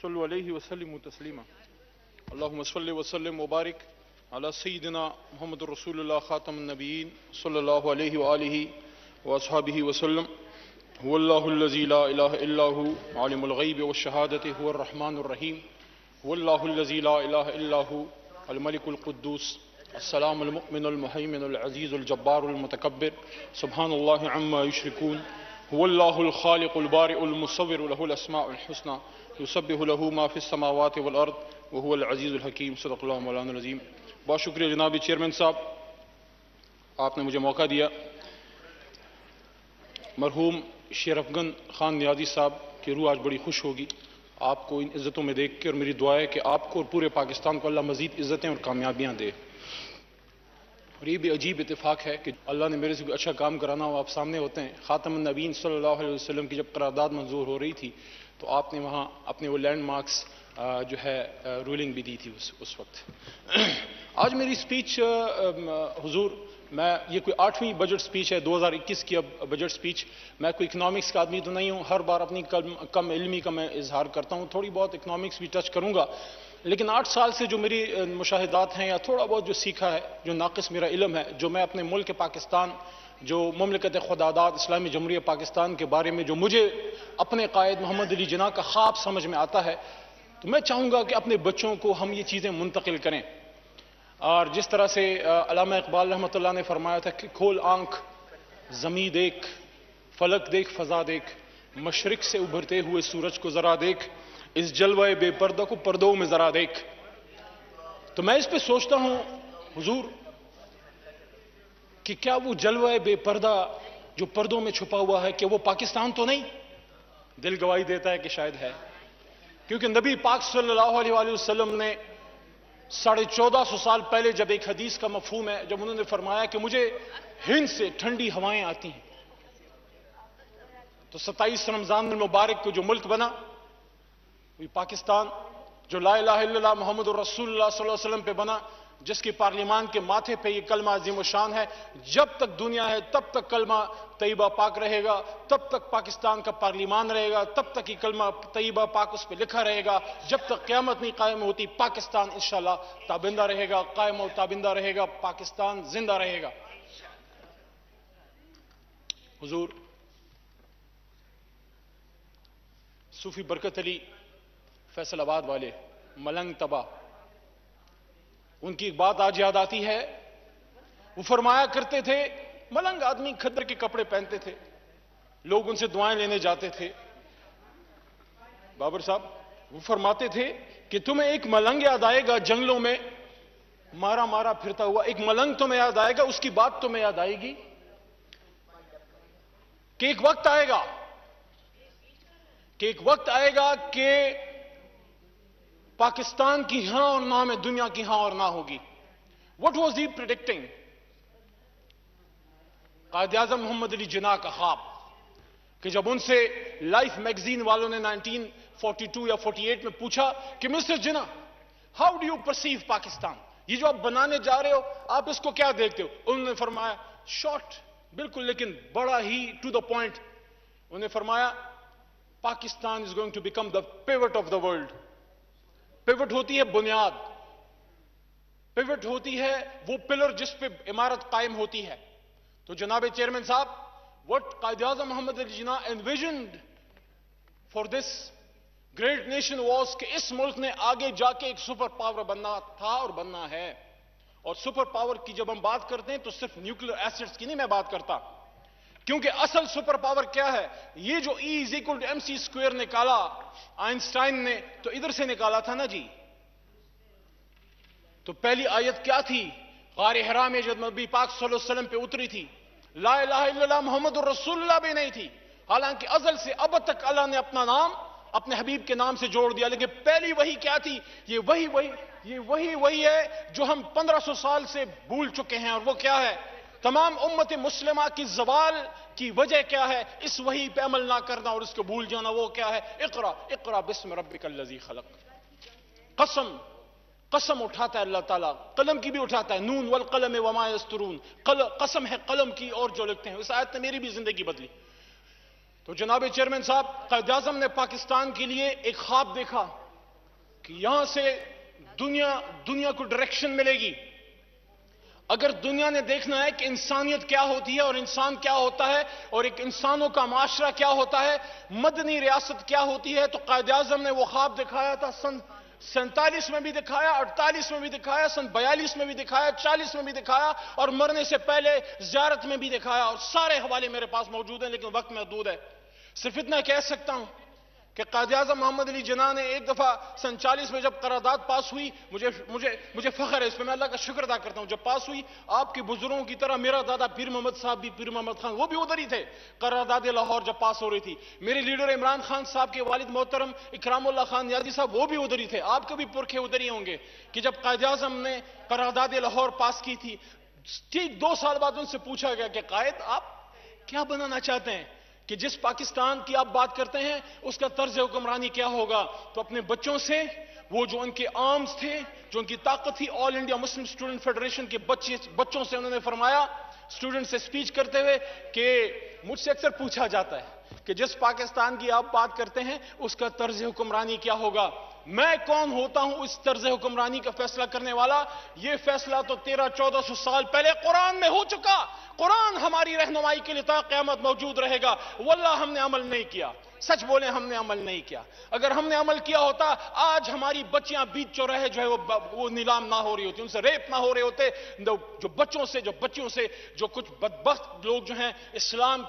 صلو علیہ وسلم تسلیما اللہم صلی وسلم وبارک علی سیدنا محمد رسول اللہ خاتم النبیین صلی اللہ علیہ وآلہ واصحابہ وسلم هو اللہ الذی لا الہ الا هو عالم الغیب والشہادۃ هو الرحمن الرحیم هو اللہ الذی لا الہ الا هو الملک القدوس السلام المؤمن المہیمن العزیز الجبار المتکبر سبحان اللہ عما یشرکون هو اللہ الخالق البارئ المصور له الاسماء الحسنى یسبح له ما فی السماوات والارض وهو العزیز الحکیم صدق اللہ مولانا العظیم۔ بہت شکریہ جناب چیئرمین صاحب، آپ نے مجھے موقع دیا۔ مرحوم شیر افغن خان نیازی صاحب کی روح آج بڑی خوش ہوگی آپ کو ان عزتوں میں دیکھ کے، اور میری دعا ہے کہ آپ کو اور پورے پاکستان کو اللہ مزید عزتیں اور کامیابیاں دے۔ اور یہ بھی عجیب اتفاق ہے کہ اللہ نے میرے سے کوئی اچھا کام کرانا ہو، آپ سامنے ہوتے ہیں۔ خاتم النبیین صلی اللہ علیہ وسلم کی جب قرارداد منظور ہو رہی تھی تو آپ نے وہاں اپنے وہ لینڈ مارکس جو ہے رولنگ بھی دی تھی اس وقت۔ آج میری سپیچ حضور، میں یہ کوئی 8ویں بجٹ سپیچ ہے 2021 کی، اب بجٹ سپیچ۔ میں کوئی اکنامکس کا آدمی تو نہیں ہوں، ہر بار اپنی کم علمی کا میں اظہار کرتا ہوں، تھوڑی بہت اکنامکس بھی ٹچ کروں گا، لیکن 8 سال سے جو میری مشاہدات ہیں یا تھوڑا بہت جو سیکھا ہے، جو ناقص میرا علم ہے، جو میں اپنے ملک پاکستان، جو مملکت خداداد اسلامی جمہوریہ پاکستان کے بارے میں جو مجھے اپنے قائد محمد علی جناح کا خواب سمجھ میں آتا ہے، تو میں چاہوں گا کہ اپنے بچوں کو ہم یہ چیزیں منتقل کریں۔ اور جس طرح سے علامہ اقبال رحمۃ اللہ نے فرمایا تھا کہ کھول آنکھ زمیں دیکھ، فلک دیکھ، فضا دیکھ، مشرق سے ابھرتے ہوئے سورج کو ذرا دیکھ، اس جلوہ بے پردہ کو پردوں میں ذرا دیکھ۔ تو میں اس پہ سوچتا ہوں حضور کہ کیا وہ جلوہ بے پردہ جو پردوں میں چھپا ہوا ہے کہ وہ پاکستان تو نہیں؟ دل گواہی دیتا ہے کہ شاید ہے، کیونکہ نبی پاک صلی اللہ علیہ وآلہ وسلم نے 1450 سال پہلے جب ایک حدیث کا مفہوم ہے، جب انہوں نے فرمایا کہ مجھے ہند سے ٹھنڈی ہوائیں آتی ہیں، تو 27 رمضان المبارک کو جو ملک بنا وہ پاکستان، جو لا الہ الا اللہ محمد الرسول اللہ صلی اللہ علیہ وسلم پہ بنا، جس کی پارلیمان کے ماتھے پہ یہ کلمہ عظیم الشان ہے، جب تک دنیا ہے تب تک کلمہ طیبہ پاک رہے گا، تب تک پاکستان کا پارلیمان رہے گا، تب تک یہ کلمہ طیبہ پاک اس پہ لکھا رہے گا، جب تک قیامت نہیں قائم ہوتی پاکستان انشاءاللہ تابندہ رہے گا، قائم و تابندہ رہے گا، پاکستان زندہ رہے گا۔ حضور صوفی برکت علی فیصل آباد والے ملنگ تبا، ان کی ایک بات آج یاد آتی ہے۔ وہ فرمایا کرتے تھے، ملنگ آدمی کھدر کے کپڑے پہنتے تھے، لوگ ان سے دعائیں لینے جاتے تھے۔ بابر صاحب وہ فرماتے تھے کہ تمہیں ایک ملنگ یاد آئے گا جنگلوں میں مارا مارا پھرتا ہوا، ایک ملنگ تمہیں یاد آئے گا، اس کی بات تمہیں یاد آئے گی کہ ایک وقت آئے گا، کہ پاکستان کی ہاں اور نہ میں دنیا کی ہاں اور نہ ہوگی۔ What was he predicting؟ Quaid Azam محمد علی جناح کا خواب، کہ جب ان سے لائف میگزین والوں نے 1942 یا 48 میں پوچھا کہ mister Jinnah how do you perceive Pakistan, یہ جو آپ بنانے جا رہے ہو آپ اس کو کیا دیکھتے ہو؟ انہوں نے فرمایا شارٹ بالکل، لیکن بڑا ہی ٹو دا پوائنٹ، انہوں نے فرمایا Pakistan is going to become the pivot of the world. Pivot ہوتی ہے بنیاد، پیوٹ ہوتی ہے وہ پلر جس پہ عمارت قائم ہوتی ہے۔ تو جناب چیئرمین صاحب، what Quaid Azam Muhammad Ali Jinnah envisioned for this great nation was کہ اس ملک نے آگے جا کے ایک سپر پاور بننا تھا اور بننا ہے۔ اور سپر پاور کی جب ہم بات کرتے ہیں تو صرف نیوکلیر ایسٹس کی نہیں میں بات کرتا، کیونکہ اصل سپر پاور کیا ہے؟ یہ جو E=mc² نکالا آئنسٹائن نے تو ادھر سے نکالا تھا نا جی۔ تو پہلی آیت کیا تھی؟ غار حرا میں جب نبی پاک صلی اللہ علیہ وسلم پہ اتری تھی، لا الہ الا اللہ محمد الرسول اللہ بھی نہیں تھی، حالانکہ ازل سے اب تک اللہ نے اپنا نام اپنے حبیب کے نام سے جوڑ دیا، لیکن پہلی وحی کیا تھی؟ یہ وہی ہے جو ہم 1500 سال سے بھول چکے ہیں، اور وہ کیا ہے؟ تمام امت مسلمہ کی زوال کی وجہ کیا ہے؟ اس وحی پہ عمل نہ کرنا اور اس کو بھول جانا۔ وہ کیا ہے؟ اقرا بسم ربک الذی خلق۔ قسم اٹھاتا ہے اللہ تعالیٰ، قلم کی بھی اٹھاتا ہے، نون والقلم وما یسطرون، قسم ہے قلم کی اور جو لکھتے ہیں۔ اس آیت نے میری بھی زندگی بدلی۔ تو جناب چیئرمین صاحب، قائد اعظم نے پاکستان کے لیے ایک خواب دیکھا کہ یہاں سے دنیا کو ڈائریکشن ملے گی. اگر دنیا نے دیکھنا ہے کہ انسانیت کیا ہوتی ہے اور انسان کیا ہوتا ہے اور ایک انسانوں کا معاشرہ کیا ہوتا ہے, مدنی ریاست کیا ہوتی ہے, تو قائد اعظم نے وہ خواب دکھایا تھا. سن 47 میں بھی دکھایا, 48 میں بھی دکھایا, سن 42 میں بھی دکھایا, 40 میں بھی دکھایا, اور مرنے سے پہلے زیارت میں بھی دکھایا, اور سارے حوالے میرے پاس موجود ہیں, لیکن وقت محدود ہے. صرف اتنا کہہ سکتا ہوں کہ قائد اعظم محمد علی جناح نے ایک دفعہ سن 40 میں جب قرارداد پاس ہوئی, مجھے فخر ہے اس پہ, میں اللہ کا شکر ادا کرتا ہوں, جب پاس ہوئی آپ کے بزرگوں کی طرح میرا دادا پیر محمد صاحب بھی, پیر محمد خان, وہ بھی ادھر ہی تھے. قرارداد لاہور جب پاس ہو رہی تھی, میرے لیڈر عمران خان صاحب کے والد محترم اکرام اللہ خان نیازی صاحب وہ بھی ادھر ہی تھے. آپ کے بھی پرکھے ادھر ہی ہوں گے کہ جب قائد اعظم نے قرارداد لاہور پاس کی تھی, ٹھیک 2 سال بعد ان سے پوچھا گیا کہ قائد آپ کیا بنانا چاہتے ہیں, کہ جس پاکستان کی آپ بات کرتے ہیں اس کا طرز حکمرانی کیا ہوگا. تو اپنے بچوں سے, وہ جو ان کے آرمز تھے, جو ان کی طاقت تھی, آل انڈیا مسلم اسٹوڈنٹ فیڈریشن کے بچوں سے انہوں نے فرمایا, اسٹوڈنٹ سے سپیچ کرتے ہوئے, کہ مجھ سے اکثر پوچھا جاتا ہے کہ جس پاکستان کی آپ بات کرتے ہیں اس کا طرز حکمرانی کیا ہوگا. میں کون ہوتا ہوں اس طرز حکمرانی کا فیصلہ کرنے والا؟ یہ فیصلہ تو 1300-1400 سال پہلے قرآن میں ہو چکا. قرآن ہماری رہنمائی کے لیے تا قیامت موجود رہے گا. واللہ ہم نے عمل نہیں کیا, سچ بولیں ہم نے عمل نہیں کیا. اگر ہم نے عمل کیا ہوتا, آج ہماری بچیاں بیچ چوراہے جو ہے وہ نیلام نہ ہو رہی ہوتی, ان سے ریپ نہ ہو رہے ہوتے. جو بچوں سے جو کچھ بدبخت لوگ جو ہیں اسلام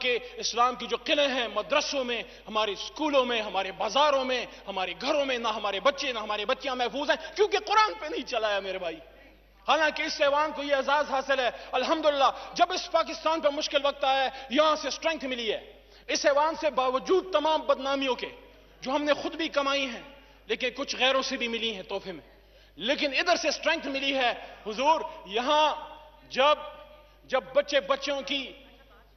کی جو قلعے ہیں, مدرسوں میں, ہمارے اسکولوں میں, ہمارے بازاروں میں, ہمارے گھروں میں, نہ ہمارے بچے نہ ہمارے بچیاں محفوظ ہیں, کیونکہ قرآن پہ نہیں چلایا میرے بھائی. حالانکہ اس ایوان کو یہ اعزاز حاصل ہے الحمدللہ, جب اس پاکستان پہ مشکل وقت آیا ہے یہاں سے اسٹرنگتھ ملی ہے. اس ایوان سے باوجود تمام بدنامیوں کے جو ہم نے خود بھی کمائی ہیں, لیکن کچھ غیروں سے بھی ملی ہیں تحفے میں, لیکن ادھر سے اسٹرنگتھ ملی ہے. حضور یہاں جب بچوں کی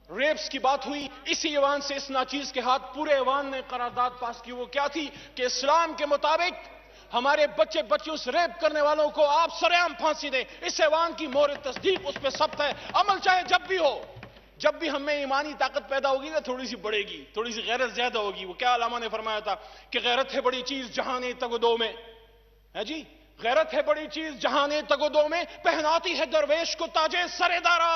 ریپس کی بات ہوئی, اسی ایوان سے اس ناچیز کے ہاتھ پورے ایوان نے قرارداد پاس کی. وہ کیا تھی کہ اسلام کے مطابق ہمارے بچوں سے ریپ کرنے والوں کو آپ سرعام پھانسی دیں. اس ایوان کی مہر تصدیق اس پہ ثبت ہے. عمل چاہے جب بھی ہو, جب بھی ہمیں ایمانی طاقت پیدا ہوگی نا, تھوڑی سی بڑھے گی, تھوڑی سی غیرت زیادہ ہوگی. وہ کیا علامہ نے فرمایا تھا کہ غیرت ہے بڑی چیز جہانے تگدو میں, ہے جی, غیرت ہے بڑی چیز جہانے تگدو میں, پہناتی ہے درویش کو تاجے سر دارا.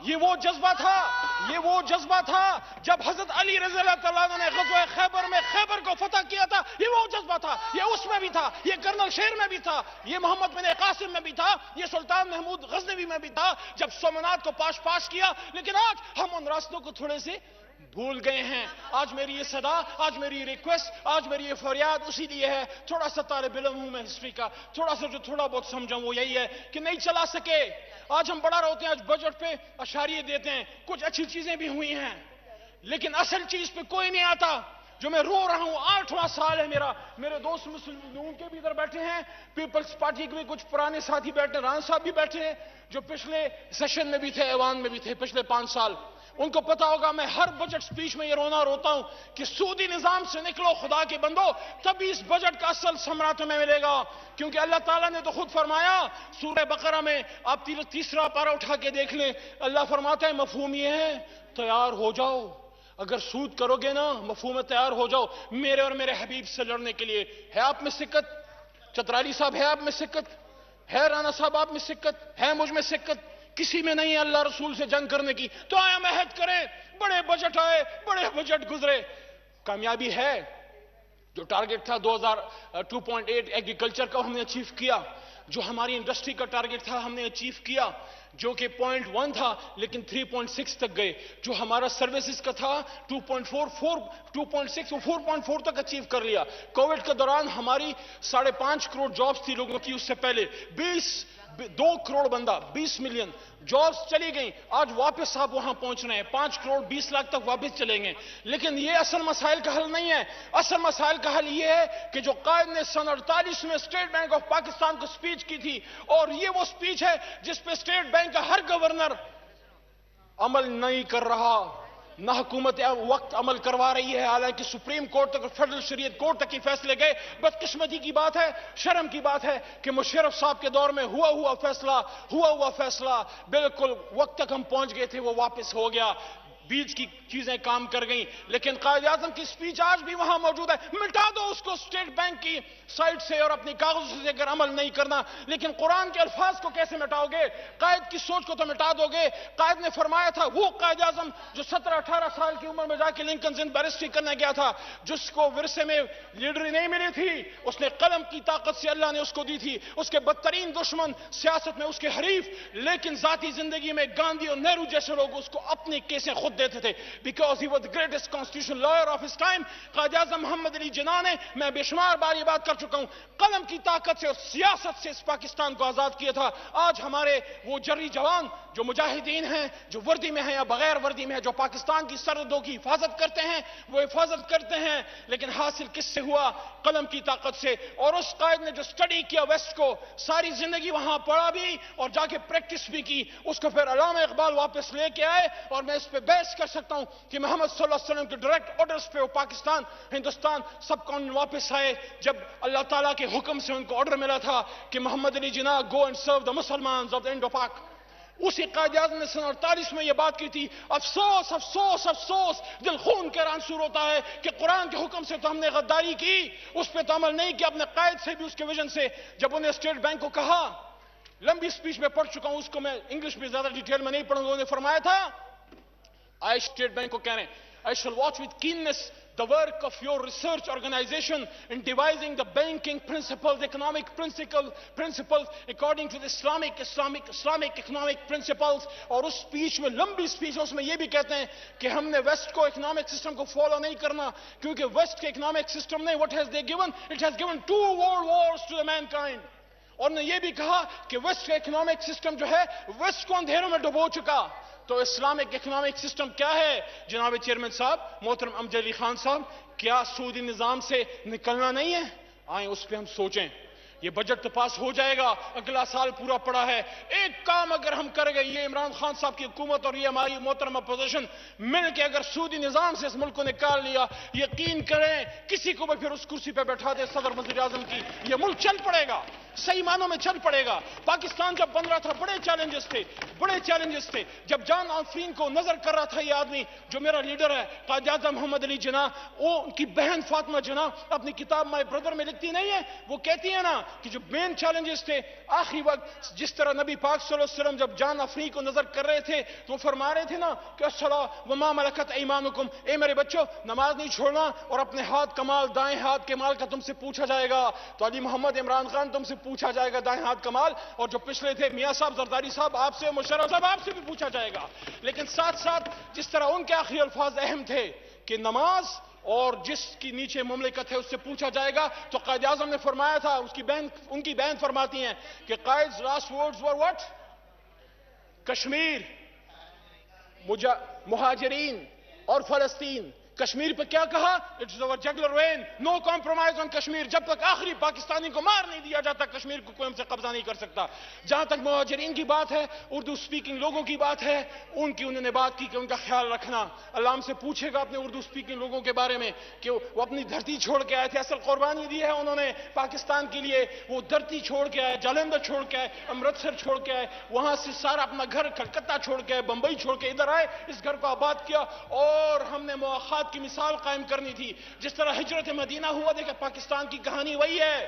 یہ وہ جذبہ تھا جب حضرت علی رضی اللہ تعالیٰ عنہ نے غزوہ خیبر میں خیبر کو فتح کیا تھا. یہ وہ جذبہ تھا, یہ اس میں بھی تھا, یہ کرنل شیر میں بھی تھا, یہ محمد بن قاسم میں بھی تھا, یہ سلطان محمود غزنوی میں بھی تھا, جب سومنات کو پاش کیا. لیکن آج ہم ان راستوں کو تھوڑے سے بھول گئے ہیں. آج میری یہ صدا, آج میری یہ ریکویسٹ, آج میری یہ فریاد اسی لیے ہے. تھوڑا سا طالب علم ہوں میں ہسٹری کا, تھوڑا بہت سمجھا وہ یہی ہے کہ نہیں چلا سکے. آج ہم بڑا روتے ہیں, آج بجٹ پہ اشاریے دیتے ہیں, کچھ اچھی چیزیں بھی ہوئی ہیں, لیکن اصل چیز پہ کوئی نہیں آتا. جو میں رو رہا ہوں, 8واں سال ہے میرا. میرے دوست مسلمون کے بھی ادھر بیٹھے ہیں, پیپلز پارٹی کے بھی کچھ پرانے ساتھی بیٹھے ہیں, ران صاحب بھی بیٹھے ہیں جو پچھلے سیشن میں بھی تھے, ایوان میں بھی تھے پچھلے 5 سال. ان کو پتا ہوگا میں ہر بجٹ سپیچ میں یہ روتا ہوں کہ سودی نظام سے نکلو خدا کے بندو, تبھی اس بجٹ کا اصل ثمرہ تمہیں ملے گا. کیونکہ اللہ تعالیٰ نے تو خود فرمایا سورہ بقرہ میں, آپ 3 پارہ اٹھا کے دیکھ لیں, اللہ فرماتا ہے مفہوم یہ ہے تیار ہو جاؤ. اگر سود کرو گے نا, مفہوم تیار ہو جاؤ میرے اور میرے حبیب سے لڑنے کے لیے. ہے آپ میں سکت چترالی صاحب, ہے آپ میں سکت, ہے رانا صاحب آپ میں سکت, ہے مجھ میں سکت, کسی میں نہیں ہے اللہ رسول سے جنگ کرنے کی. تو آیا عہد کریں, بڑے بجٹ آئے, بڑے بجٹ گزرے. کامیابی ہے, جو ٹارگٹ تھا 2.8 ایگریکلچر کا ہم نے اچیو کیا, جو ہماری انڈسٹری کا ٹارگٹ تھا ہم نے اچیو کیا, جو کہ 0.1 تھا لیکن 3.6 تک گئے. جو ہمارا سروسز کا تھا 2.6 4.4 تک اچیو کر لیا. کووڈ کے دوران ہماری 5.5 کروڑ جابز تھی لوگوں کی, اس سے پہلے 2 کروڑ بندہ, 20 ملین جابز چلی گئیں. آج واپس آپ وہاں پہنچ رہے ہیں, 5 کروڑ 20 لاکھ تک واپس چلیں گے. لیکن یہ اصل مسائل کا حل نہیں ہے. اصل مسائل کا حل یہ ہے کہ جو قائد نے سن 48 میں اسٹیٹ بینک آف پاکستان کو سپیچ کی تھی, اور یہ وہ سپیچ ہے جس پہ اسٹیٹ بینک کا ہر گورنر عمل نہیں کر رہا, نہ حکومت وقت عمل کروا رہی ہے. حالانکہ سپریم کورٹ تک, فیڈرل شریعت کورٹ تک کی فیصلے گئے. بدقسمتی کی بات ہے, شرم کی بات ہے کہ مشرف صاحب کے دور میں ہوا فیصلہ بالکل وقت تک ہم پہنچ گئے تھے, وہ واپس ہو گیا. بیچ کی چیزیں کام کر گئیں، لیکن قائد اعظم کی سپیچ آج بھی وہاں موجود ہے. مٹا دو اس کو اسٹیٹ بینک کی سائٹ سے اور اپنی کاغذوں سے اگر عمل نہیں کرنا، لیکن قرآن کے الفاظ کو کیسے مٹاؤ گے؟ قائد کی سوچ کو تو مٹا دو گے. قائد نے فرمایا تھا، وہ قائد اعظم جو 17-18 سال کی عمر میں جا کے لنکن سے بیرسٹری کرنے گیا تھا، جس کو ورثے میں لیڈری نہیں ملی تھی، اس نے قلم کی طاقت سے اللہ نے اس کو دی تھی. اس کے بدترین دشمن سیاست میں اس کے حریف، لیکن ذاتی زندگی میں گاندھی اور نہرو جیسے لوگ اس کو اپنی کیسیں خود دیتے تھے. Because he was the greatest constitutional lawyer of his time. Quaid Azam محمد علی جناح نے، میں بے شمار بار یہ بات کر چکا ہوں، قلم کی طاقت سے اور سیاست سے اس پاکستان کو آزاد کیا تھا. آج ہمارے وہ جری جوان جو مجاہدین ہیں، جو وردی میں ہیں یا بغیر وردی میں ہیں، جو پاکستان کی سرحدوں کی حفاظت کرتے ہیں، وہ حفاظت کرتے ہیں، لیکن حاصل کس سے ہوا؟ قلم کی طاقت سے. اور اس قائد نے جو سٹڈی کیا ویسٹ کو، ساری زندگی وہاں پڑھا بھی اور جا کے پریکٹس بھی کی، اس کو پھر علامہ اقبال واپس لے کے آئے. اور میں اس پہ بحث کر سکتا ہوں کہ محمد صلی اللہ علیہ وسلم کے ڈائریکٹ آرڈرز پہ وہ پاکستان، ہندوستان سب کون واپس آئے، جب اللہ تعالیٰ کے حکم سے ان کو آرڈر ملا تھا کہ Muhammad Ali Jinnah go and serve the مسلمانز آف دا انڈو پاک. اسی قائد اعظم نے سن 48 میں یہ بات کی تھی. افسوس افسوس افسوس، دل خون کے آنسو ہوتا ہے کہ قرآن کے حکم سے تو ہم نے غداری کی، اس پہ تو عمل نہیں کیا اپنے قائد سے بھی، اس کے ویژن سے. جب انہیں اسٹیٹ بینک کو کہا، لمبی سپیچ میں پڑھ چکا ہوں اس کو، میں انگلش میں زیادہ ڈیٹیل میں نہیں پڑھوں گا، انہوں نے فرمایا تھا، آئی اسٹیٹ بینک کو کہہ رہے ہیں، I shall watch with keenness the work of your research organization in devising the banking principles, economic principles according to the Islamic economic principles. اور اس سپیچ میں، لمبی سپیچ اس میں یہ بھی کہتے ہیں کہ ہم نے ویسٹ کو اکنامک سسٹم کو فالو نہیں کرنا، کیونکہ ویسٹ کے اکنامک سسٹم نے what has they given? It has given 2 world wars to the mankind. اور نے یہ بھی کہا کہ ویسٹ کا اکنامک سسٹم جو ہے ویسٹ کو اندھیروں میں ڈبو چکا. تو اسلامک اکنامک سسٹم کیا ہے جناب چیئرمین صاحب، محترم امجد علی خان صاحب؟ کیا سودی نظام سے نکلنا نہیں ہے؟ آئیں اس پہ ہم سوچیں. یہ بجٹ تو پاس ہو جائے گا، اگلا سال پورا پڑا ہے. ایک کام اگر ہم کر گئے، یہ عمران خان صاحب کی حکومت اور یہ ہماری محترم اپوزیشن مل کے اگر سودی نظام سے اس ملک کو نکال لیا، یقین کریں کسی کو بھی پھر اس کرسی پہ بیٹھا دے صدر وزیر اعظم کی، یہ ملک چل پڑے گا، صحیح معنوں میں چل پڑے گا. پاکستان جب بن رہا تھا بڑے چیلنجز تھے. جب جان آفرین کو نظر کر رہا تھا یہ آدمی جو میرا لیڈر ہے قائد اعظم محمد علی جناح، وہ ان کی بہن فاطمہ جناح اپنی کتاب مائی بردر میں لکھتی نہیں ہے، وہ کہتی ہے نا کہ جو مین چیلنجز تھے آخری وقت، جس طرح نبی پاک صلی اللہ علیہ وسلم جب جان آفرین کو نظر کر رہے تھے تو فرما رہے تھے نا کہ الصلاۃ وما ملکت ایمانکم، اے میرے بچوں نماز نہیں چھوڑنا اور اپنے ہاتھ کا مال، دائیں ہاتھ کے مال کا تم سے پوچھا جائے گا. تو علی محمد عمران خان تم سے پوچھا جائے گا دائیں ہاتھ کا مال، اور جو پچھلے تھے میاں صاحب زرداری صاحب آپ سے، مشرف صاحب آپ سے بھی پوچھا جائے گا. لیکن ساتھ ساتھ جس طرح ان کے آخری الفاظ اہم تھے کہ نماز اور جس کی نیچے مملکت ہے اس سے پوچھا جائے گا، تو قائد اعظم نے فرمایا تھا، ان کی بہن فرماتی ہیں کہ قائد's last words were what? Kashmir, مہاجرین اور فلسطین. کشمیر پہ کیا کہا؟ It's our jugular vein, no compromise on Kashmir. جب تک آخری پاکستانی کو مار نہیں دیا جاتا کشمیر کو کوئی ہم سے قبضہ نہیں کر سکتا. جہاں تک مہاجرین کی بات ہے، اردو سپیکنگ لوگوں کی بات ہے، انہوں نے بات کی کہ ان کا خیال رکھنا. اللہ ہم سے پوچھے گا اپنے اردو سپیکنگ لوگوں کے بارے میں کہ وہ اپنی دھرتی چھوڑ کے آئے تھے، اصل قربانی دی ہے انہوں نے پاکستان کے لیے. وہ دھرتی چھوڑ کے آئے، جالندھر چھوڑ کے آئے، امرتسر چھوڑ کے آئے، وہاں سے سارا اپنا گھر کلکتہ چھوڑ کے آئے، بمبئی چھوڑ کے ادھر آئے، اس گھر کو آباد کیا. اور ہم نے مواخات کی مثال قائم کرنی تھی. جس طرح ہجرت مدینہ ہوا، دیکھیں پاکستان کی کہانی وہی ہے.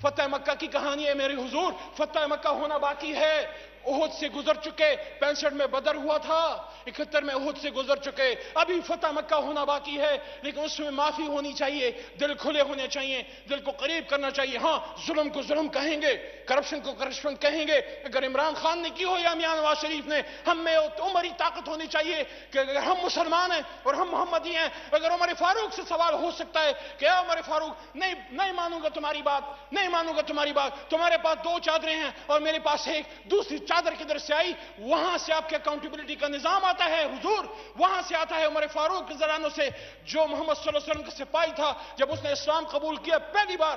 فتح مکہ کی کہانی ہے میرے حضور، فتح مکہ ہونا باقی ہے. احد سے گزر چکے، 65 میں بدر ہوا تھا، 71 میں احد سے گزر چکے، ابھی فتح مکہ ہونا باقی ہے. لیکن اس میں معافی ہونی چاہیے، دل کھلے ہونے چاہیے، دل کو قریب کرنا چاہیے. ہاں ظلم کو ظلم کہیں گے، کرپشن کو کرپشن کہیں گے. اگر عمران خان نے کی ہو یا میاں نواز شریف نے، ہم میں عمری طاقت ہونی چاہیے کہ اگر ہم مسلمان ہیں اور ہم محمدی ہیں، اگر عمر فاروق سے سوال ہو سکتا ہے کہ اے عمر فاروق نہیں مانوں گا تمہاری بات، نہیں مانوں گا تمہاری بات، تمہارے پاس 2 چادریں ہیں اور میرے پاس ایک، دوسری چادر کدھر سے آئی؟ وہاں سے آپ کے اکاؤنٹیبلٹی کا نظام آتا ہے حضور، وہاں سے آتا ہے. عمر فاروق کے زرانوں سے، جو محمد صلی اللہ علیہ وسلم کا سپاہی تھا، جب اس نے اسلام قبول کیا پہلی بار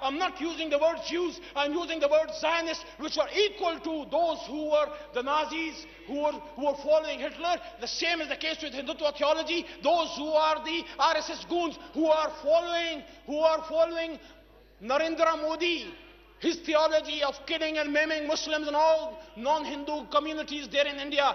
I'm not using the word Jews, I'm using the word Zionists, which are equal to those who were the Nazis, who were following Hitler. The same is the case with Hindutva theology, those who are the RSS goons, who are following Narendra Modi, his theology of killing and maiming Muslims and all non-Hindu communities there in India.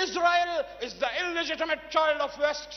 Israel is the illegitimate child of West.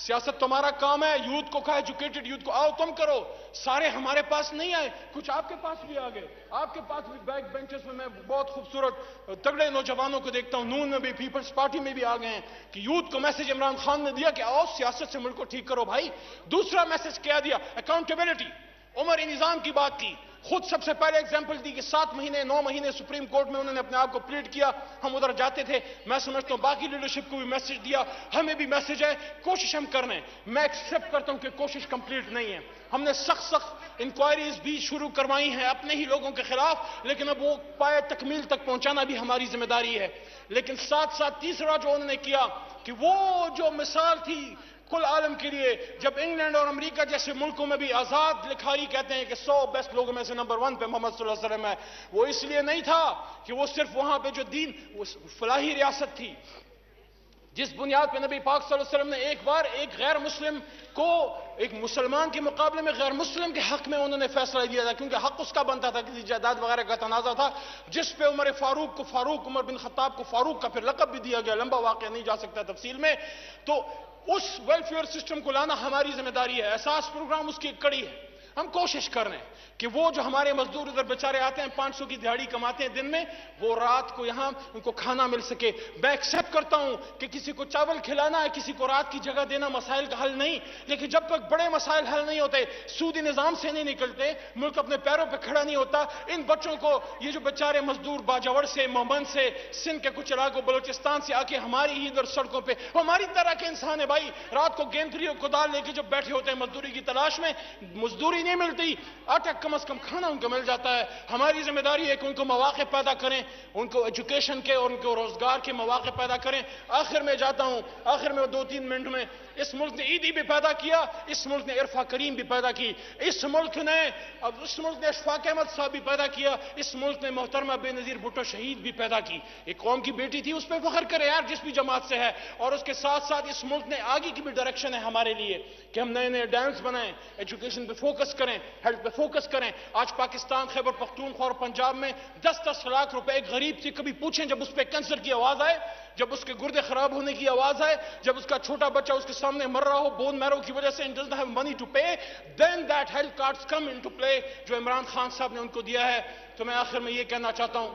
سیاست تمہارا کام ہے. Youth کو کہا educated youth کو آؤ تم کرو. سارے ہمارے پاس نہیں آئے, کچھ آپ کے پاس بھی آ گئے. آپ کے پاس بھی بیک بینچز میں بہت خوبصورت تگڑے نوجوانوں کو دیکھتا ہوں, نون میں بھی پیپلز پارٹی میں بھی آ گئے ہیں کہ یوتھ کو میسج عمران خان نے دیا کہ آؤ سیاست سے ملک کو ٹھیک کرو بھائی. دوسرا میسج کیا دیا؟ اکاؤنٹیبلٹی. عمر نظام کی بات کی, خود سب سے پہلے ایگزامپل دی کہ 7 مہینے 9 مہینے سپریم کورٹ میں انہوں نے اپنے آپ کو پلیڈ کیا, ہم ادھر جاتے تھے. میں سمجھتا ہوں باقی لیڈرشپ کو بھی میسج دیا, ہمیں بھی میسج ہے, کوشش ہم کر رہے ہیں. میں ایکسپٹ کرتا ہوں کہ کوشش کمپلیٹ نہیں ہے, ہم نے سخت انکوائریز بھی شروع کروائی ہیں اپنے ہی لوگوں کے خلاف, لیکن اب وہ پائے تکمیل تک پہنچانا بھی ہماری ذمہ داری ہے. لیکن ساتھ ساتھ تیسرا جو انہوں نے کیا کہ وہ جو مثال تھی کل عالم کے لیے, جب انگلینڈ اور امریکہ جیسے ملکوں میں بھی آزاد لکھاری کہتے ہیں کہ 100 بیسٹ لوگوں میں سے نمبر 1 پہ محمد صلی اللہ علیہ وسلم ہے, وہ اس لیے نہیں تھا کہ وہ صرف وہاں پہ جو دین وہ فلاحی ریاست تھی جس بنیاد پہ نبی پاک صلی اللہ علیہ وسلم نے ایک بار ایک غیر مسلم کو ایک مسلمان کے مقابلے میں غیر مسلم کے حق میں انہوں نے فیصلہ دیا تھا, کیونکہ حق اس کا بنتا تھا, کسی جائیداد وغیرہ کا تنازع تھا, جس پہ عمر فاروق کو فاروق, عمر بن خطاب کو فاروق کا پھر لقب بھی دیا گیا. لمبا واقعہ نہیں جا سکتا تفصیل میں. تو اس ویلفیئر سسٹم کو لانا ہماری ذمہ داری ہے. احساس پروگرام اس کی ایک کڑی ہے. ہم کوشش کر رہے ہیں کہ وہ جو ہمارے مزدور ادھر بیچارے آتے ہیں 500 کی دیہاڑی کماتے ہیں دن میں, وہ رات کو یہاں ان کو کھانا مل سکے. میں ایکسپٹ کرتا ہوں کہ کسی کو چاول کھلانا ہے, کسی کو رات کی جگہ دینا مسائل کا حل نہیں, لیکن جب تک بڑے مسائل حل نہیں ہوتے, سودی نظام سے نہیں نکلتے, ملک اپنے پیروں پہ کھڑا نہیں ہوتا. ان بچوں کو یہ جو بیچارے مزدور باجوڑ سے, مومن سے, سندھ کے کچھ علاقوں, بلوچستان سے آ کے ہماری ہی ادھر سڑکوں پہ, ہماری طرح کے انسان ہے بھائی, رات کو گیندری اور کدال لے کے جب بیٹھے ہوتے ہیں مزدوری کی تلاش میں, مزدوری نہیں ملتی, آٹا کم از کم کھانا ان کو مل جاتا ہے. ہماری ذمہ داری ہے کہ ان کو مواقع پیدا کریں, ان کو ایجوکیشن کے اور ان کو روزگار کے مواقع پیدا کریں. آخر میں جاتا ہوں, آخر میں 2-3 منٹ میں, اس ملک نے عیدی بھی پیدا کیا, اس ملک نے عرفہ کریم بھی پیدا کی, اس ملک نے اشفاق احمد صاحب بھی پیدا کیا, اس ملک نے محترمہ بے نظیر بھٹو شہید بھی پیدا کی. ایک قوم کی بیٹی تھی, اس پہ فخر کرے یار جس بھی جماعت سے ہے. اور اس کے ساتھ ساتھ اس ملک نے آگے کی بھی ڈائریکشن ہے ہمارے لیے کہ ہم نئے نئے ڈیمز بنائیں, ایجوکیشن پہ فوکس کریں, ہیلتھ پہ فوکس کریں. آج پاکستان خیبر پختونخوا اور پنجاب میں 10-10 لاکھ روپے ایک غریب سے کبھی پوچھیں, جب اس پہ کینسر کی آواز آئے, جب اس کے گردے خراب ہونے کی آواز آئے, جب اس کا چھوٹا بچہ اس کے سامنے مر رہا ہو بون میرو کی وجہ سے, and doesn't have money to pay, then that health cards come into play جو عمران خان صاحب نے ان کو دیا ہے. تو میں آخر میں یہ کہنا چاہتا ہوں,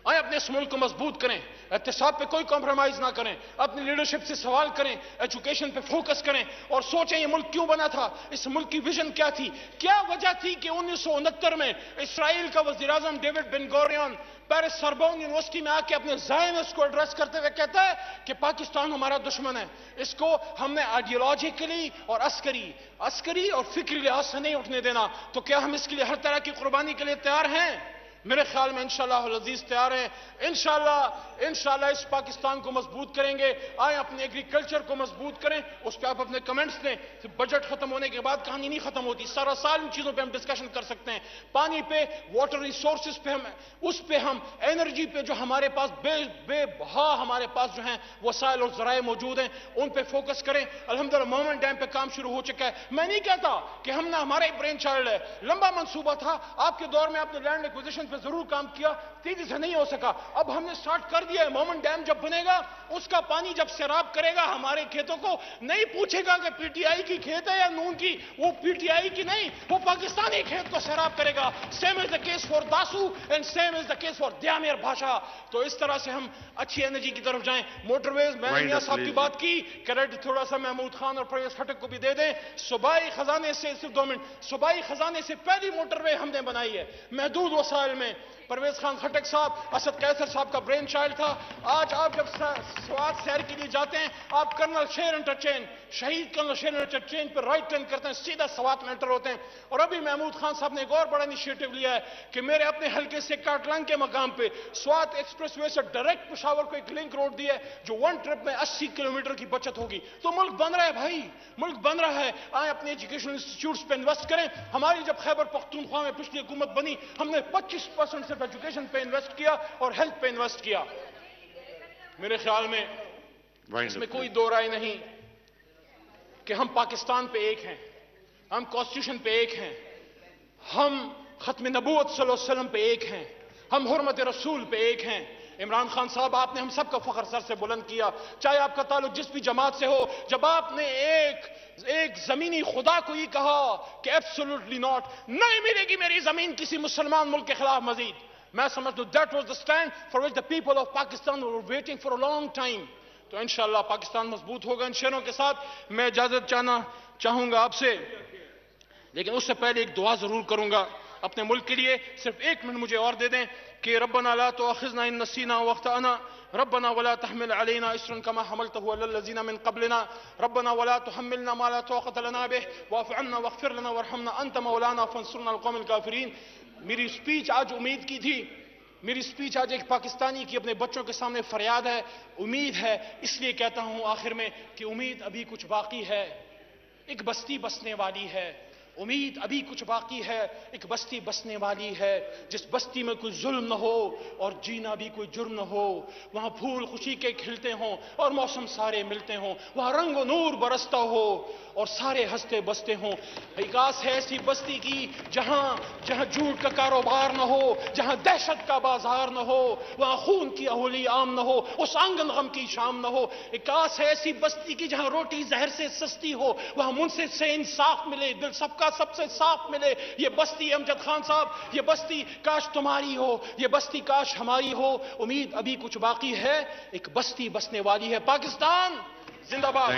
آئیں اپنے اس ملک کو مضبوط کریں, احتساب پہ کوئی کمپرومائز نہ کریں, اپنی لیڈرشپ سے سوال کریں, ایجوکیشن پہ فوکس کریں, اور سوچیں یہ ملک کیوں بنا تھا, اس ملک کی ویژن کیا تھی, کیا وجہ تھی کہ 1969 میں اسرائیل کا وزیر اعظم ڈیوڈ بن گورین پیرس سربون یونیورسٹی میں آ کے اپنے زائنسٹ کو ایڈریس کرتے ہوئے کہتا ہے کہ پاکستان ہمارا دشمن ہے, اس کو ہم نے آئیڈیالوجیکلی اور عسکری اور فکری لحاظ سے نہیں اٹھنے دینا. تو کیا ہم اس کے لیے ہر طرح کی قربانی کے لیے تیار ہیں؟ میرے خیال میں انشاءاللہ العزیز تیار ہیں. انشاءاللہ اس پاکستان کو مضبوط کریں گے. آئیں اپنے ایگریکلچر کو مضبوط کریں, اس پہ آپ اپنے کمنٹس دیں. بجٹ ختم ہونے کے بعد کہانی نہیں ختم ہوتی, سارا سال ان چیزوں پہ ہم ڈسکشن کر سکتے ہیں. پانی پہ, واٹر ریسورسز پہ, اس پہ ہم انرجی پہ, جو ہمارے پاس بے بہا ہمارے پاس جو ہیں وسائل اور ذرائع موجود ہیں, ان پہ فوکس کریں. الحمدللہ مومن ڈیم پہ کام شروع ہو چکا ہے. میں نہیں کہتا کہ ہم نہ ہمارا برین چائلڈ ہے, لمبا منصوبہ تھا, آپ کے دور میں آپ نے لینڈ ایکوزیشن پہ ضرور کام کیا, تیزی سے نہیں ہو سکا, اب ہم نے سٹارٹ کر دیا ہے. مومن ڈیم جب بنے گا, اس کا پانی جب سیراب کرے گا ہمارے کھیتوں کو, نہیں پوچھے گا کہ پی ٹی آئی کی کھیت ہے یا نون کی, وہ پی ٹی آئی کی نہیں, وہ پاکستانی کھیت کو سیراب کرے گا. Same is the case for Dasu and same is the case for Diamer Bhasha. تو اس طرح سے ہم اچھی انرجی کی طرف جائیں. موٹر ویز, میں نے میاں صاحب کی بات کی, کریڈٹ تھوڑا سا محمود خان اور پرویز خٹک کو بھی دے دیں. صوبائی خزانے سے, صرف 2 منٹ, صوبائی خزانے سے پہلی موٹر وے ہم نے بنائی ہے محدود وسائل میں. پرویز خان خٹک صاحب, اسد قیصر صاحب کا برین چائلڈ تھا. آج آپ جب سوات سیر کے لیے جاتے ہیں, آپ کرنل شیر انٹرچینج, شہید کرنل شیر انٹرچینج پہ رائٹ ٹرن کرتے ہیں, سیدھا سوات میں انٹر ہوتے ہیں. اور ابھی محمود خان صاحب نے ایک اور بڑا انیشیٹو لیا ہے کہ میرے اپنے حلقے سے کاٹلنگ کے مقام پہ سوات ایکسپریس وے سے ڈائریکٹ پشاور کو ایک لنک روڈ دیا ہے, جو 1 ٹرپ میں 80 کلومیٹر کی بچت ہوگی. تو ملک بن رہا ہے بھائی, ملک بن رہا ہے. آئیں اپنے ایجوکیشن انسٹیٹیوٹس پہ انویسٹ کریں. ہماری جب خیبر پختونخوا میں پچھلی حکومت بنی, ہم نے 25% صرف ایجوکیشن پہ انویسٹ کیا اور ہیلتھ پہ انویسٹ کیا. میرے خیال میں اس میں کوئی دو رائے نہیں کہ ہم پاکستان پہ ایک ہیں, ہم کانسٹیٹیوشن پہ ایک ہیں, ہم ختم نبوت صلی اللہ علیہ وسلم پہ ایک ہیں, ہم حرمت رسول پہ ایک ہیں. عمران خان صاحب، آپ نے ہم سب کا فخر سر سے بلند کیا، چاہے آپ کا تعلق جس بھی جماعت سے ہو. جب آپ نے ایک زمینی خدا کو یہ کہا کہ ایبسولوٹلی ناٹ، نہیں ملے گی میری زمین کسی مسلمان ملک کے خلاف مزید، میں سمجھتا ہوں that was the stand for which the people of Pakistan were waiting for a long time. تو انشاءاللہ پاکستان مضبوط ہوگا. ان شعروں کے ساتھ میں اجازت چاہوں گا آپ سے، لیکن اس سے پہلے ایک دعا ضرور کروں گا اپنے ملک کے لیے. صرف 1 منٹ مجھے اور دے دیں کہ ربنا لا تؤاخذنا ان نسینا واخطأنا ربنا ولا تحمل علينا اسرا كما حملته على الذين من قبلنا ربنا ولا تحملنا ما لا طاقة لنا به واعف عنا واغفر لنا وارحمنا انت مولانا فانصرنا على القوم الكافرين. میری سپیچ آج امید کی تھی، میری سپیچ آج ایک پاکستانی کی اپنے بچوں کے سامنے فریاد ہے، امید ہے. اس لیے کہتا ہوں آخر میں کہ امید ابھی کچھ باقی ہے، ایک بستی بسنے والی ہے. امید ابھی کچھ باقی ہے، ایک بستی بسنے والی ہے، جس بستی میں کوئی ظلم نہ ہو اور جینا بھی کوئی جرم نہ ہو، وہاں پھول خوشی کے کھلتے ہوں اور موسم سارے ملتے ہوں، وہاں رنگ و نور برستا ہو اور سارے ہنستے بستے ہوں. ایکاس ہے ایسی بستی کی جہاں جھوٹ کا کاروبار نہ ہو، جہاں دہشت کا بازار نہ ہو، وہاں خون کی اہولی عام نہ ہو، اس آنگن غم کی شام نہ ہو. ایکاس ہے ایسی بستی کی جہاں روٹی زہر سے سستی ہو، وہاں منصف سے انصاف ملے، دل سب کا سب سے صاف ملے. یہ بستی امجد خان صاحب، یہ بستی کاش تمہاری ہو، یہ بستی کاش ہماری ہو. امید ابھی کچھ باقی ہے، ایک بستی بسنے والی ہے. پاکستان زندہ باد.